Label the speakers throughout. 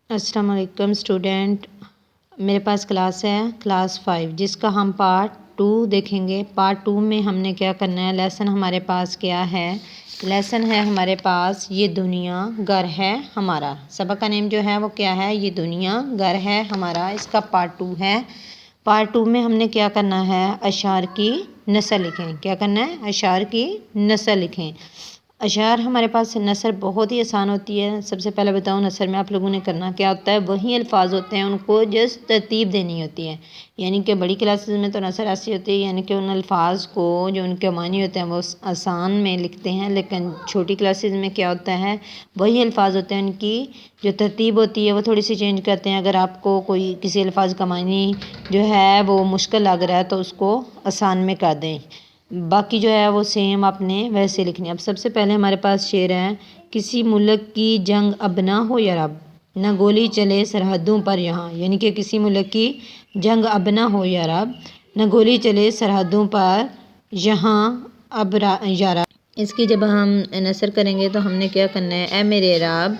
Speaker 1: अस्सलाम वालेकुम स्टूडेंट, मेरे पास क्लास है क्लास 5 जिसका हम पार्ट 2 देखेंगे। पार्ट 2 में हमने क्या करना है, लेसन हमारे पास क्या है, लेसन है हमारे पास ये दुनिया घर है हमारा। सबक का नेम जो है वो क्या है, ये दुनिया घर है हमारा। इसका पार्ट 2 है। पार्ट 2 में हमने क्या करना है, अशार की नस्ल लिखें। क्या करना है, अशार की नस्ल लिखें। अशार हमारे पास नसर बहुत ही आसान होती है। सबसे पहले बताऊँ, नसर में आप लोगों ने करना क्या होता है, वही अल्फाज होते हैं, उनको जस्ट तरतीब देनी होती है। यानी कि बड़ी क्लासेस में तो नसर ऐसी होती है, यानी कि उन अल्फाज को जो उनके मानी होते हैं वो आसान में लिखते हैं। लेकिन छोटी क्लासेस में क्या होता है, वही अल्फाज होते हैं, उनकी जो तरतीब होती है वो थोड़ी सी चेंज करते हैं। अगर आपको कोई किसी अल्फाज का मानी जो है वो मुश्किल लग रहा है तो उसको आसान में कर दें, बाकी जो है वो सेम आपने वैसे लिखनी है। अब सबसे पहले हमारे पास शेर है, किसी मुल्क की जंग अब ना हो या रब, न गोली चले सरहदों पर यहाँ। यानी कि किसी मुल्क की जंग अब ना हो या रब, न गोली चले सरहदों पर यहाँ अब या रब। इसकी जब हम नसर करेंगे तो हमने क्या करना है, ए मेरे रब।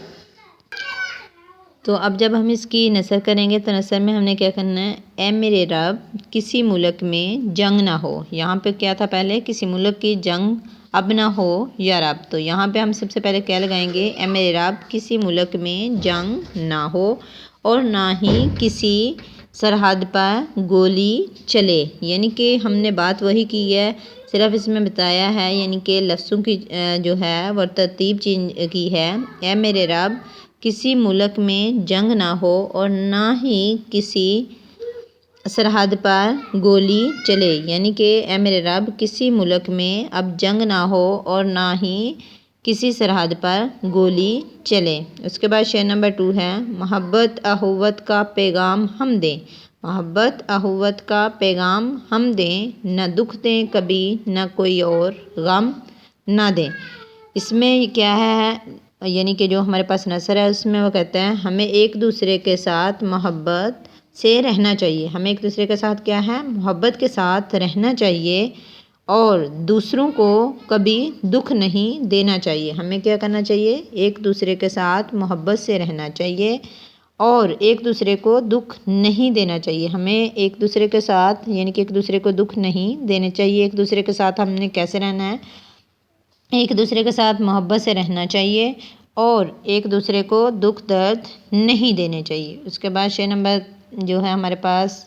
Speaker 1: तो अब जब हम इसकी नसर करेंगे तो नसर में हमने क्या करना है, ए मेरे रब किसी मुल्क में जंग ना हो। यहाँ पे क्या था पहले, किसी मुल्क की जंग अब ना हो या रब। तो यहाँ पे हम सबसे पहले क्या लगाएंगे, ए मेरे रब किसी मुल्क में जंग ना हो और ना ही किसी सरहद पर गोली चले। यानी कि हमने बात वही की है, सिर्फ इसमें बताया है, यानी कि लफ्ज़ों की जो है वो तरतीब चेंज की है। ए मेरे रब किसी मुल्क में जंग ना हो और ना ही किसी सरहद पर गोली चले। यानी कि ए मेरे रब किसी मुल्क में अब जंग ना हो और ना ही किसी सरहद पर गोली चले। उसके बाद शेर नंबर 2 है, मोहब्बत अहुवत का पैगाम हम दें। मोहब्बत अहुवत का पैगाम हम दें, न दुख दें कभी न कोई और गम ना दें। इसमें क्या है, यानी कि जो हमारे पास नसर है उसमें वो कहते हैं हमें एक दूसरे के साथ मोहब्बत से रहना चाहिए। हमें एक दूसरे के साथ क्या है, मोहब्बत के साथ रहना चाहिए और दूसरों को कभी दुख नहीं देना चाहिए। हमें क्या करना चाहिए, एक दूसरे के साथ मोहब्बत से रहना चाहिए और एक दूसरे को दुख नहीं देना चाहिए। हमें एक दूसरे के साथ यानी कि एक दूसरे को दुख नहीं देने चाहिए। एक दूसरे के साथ हमने कैसे रहना है, एक दूसरे के साथ मोहब्बत से रहना चाहिए और एक दूसरे को दुख दर्द नहीं देने चाहिए। उसके बाद शेर नंबर जो है हमारे पास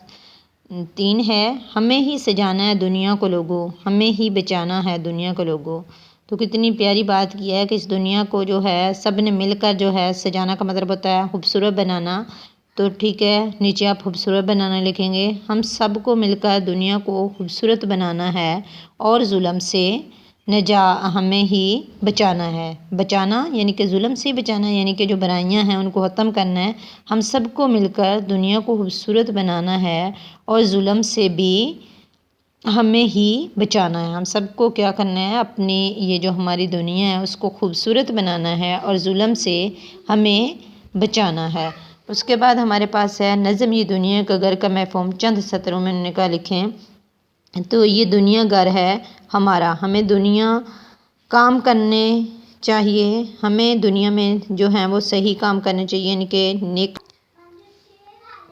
Speaker 1: 3 है, हमें ही सजाना है दुनिया को लोगों, हमें ही बचाना है दुनिया को लोगों। तो कितनी प्यारी बात की है कि इस दुनिया को जो है सब ने मिलकर जो है, सजाना का मतलब होता है खूबसूरत बनाना। तो ठीक है, नीचे आप खूबसूरत बनाना लिखेंगे। हम सब को मिलकर दुनिया को खूबसूरत बनाना है और जुल्म से नजा हमें ही बचाना है। बचाना यानी कि जुल्म से बचाना, यानी कि जो बुराइयां हैं उनको ख़त्म करना है। हम सबको मिलकर दुनिया को खूबसूरत बनाना है और जुल्म से भी हमें ही बचाना है। हम सबको क्या करना है, अपनी ये जो हमारी दुनिया है उसको खूबसूरत बनाना है और जुल्म से हमें बचाना है। उसके बाद हमारे पास है नज़म ये दुनिया का घर का मफ़हूम, चंद सत्रों में उन्होंने कहा लिखें। तो ये दुनिया घर है हमारा, हमें दुनिया काम करने चाहिए, हमें दुनिया में जो है वो सही काम करने चाहिए, यानी कि नेक।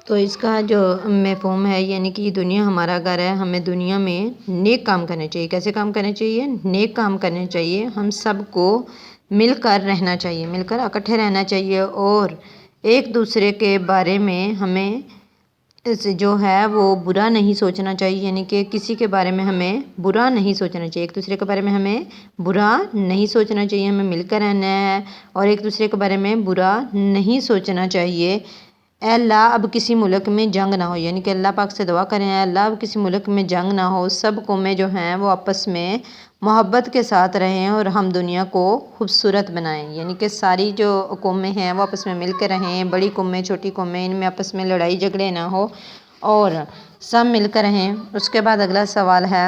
Speaker 1: तो इसका जो मफ़हूम है, यानी कि ये दुनिया हमारा घर है, हमें दुनिया में नेक काम करने चाहिए। कैसे काम करने चाहिए, नेक काम करने चाहिए। हम सबको मिलकर रहना चाहिए, मिलकर इकट्ठे रहना चाहिए और एक दूसरे के बारे में हमें जो है वो बुरा नहीं सोचना चाहिए। यानी कि किसी के बारे में हमें बुरा नहीं सोचना चाहिए, एक दूसरे के बारे में हमें बुरा नहीं सोचना चाहिए। हमें मिलकर रहना है और एक दूसरे के बारे में बुरा नहीं सोचना चाहिए। अल्लाह अब किसी मुल्क में जंग ना हो, यानी कि अल्लाह पाक से दुआ करें अल्लाह अब किसी मुल्क में जंग ना हो, सब कौमें जो हैं वो आपस में मोहब्बत के साथ रहें और हम दुनिया को खूबसूरत बनाएं। यानी कि सारी जो कौमें हैं वो आपस में मिल कर रहें, बड़ी कौमें छोटी कौमें, इनमें आपस में लड़ाई झगड़े ना हो और सब मिल कर रहें। उसके बाद अगला सवाल है,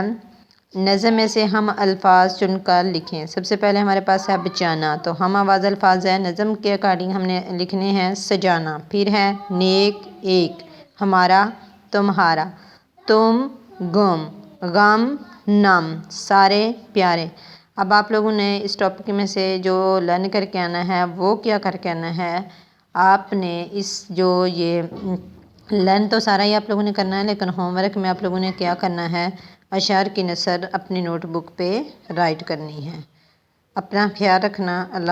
Speaker 1: नज़म में से हम अल्फाज चुनकर लिखें। सबसे पहले हमारे पास है बचाना, तो हम आवाज़ अल्फाज है नज़म के अकॉर्डिंग हमने लिखने हैं सजाना। फिर है नेक एक, हमारा तुम्हारा, तुम गुम, गम नम, सारे प्यारे। अब आप लोगों ने इस टॉपिक में से जो लर्न करके आना है वो क्या करके आना है, آپ نے اس جو یہ لرن تو سارا ہی آپ لوگوں نے کرنا ہے، لیکن ہوم ورک میں آپ لوگوں نے کیا کرنا ہے، اشعار کی نثر اپنی نوٹ بک پہ رائٹ کرنی ہے۔ اپنا خیال رکھنا۔ اللہ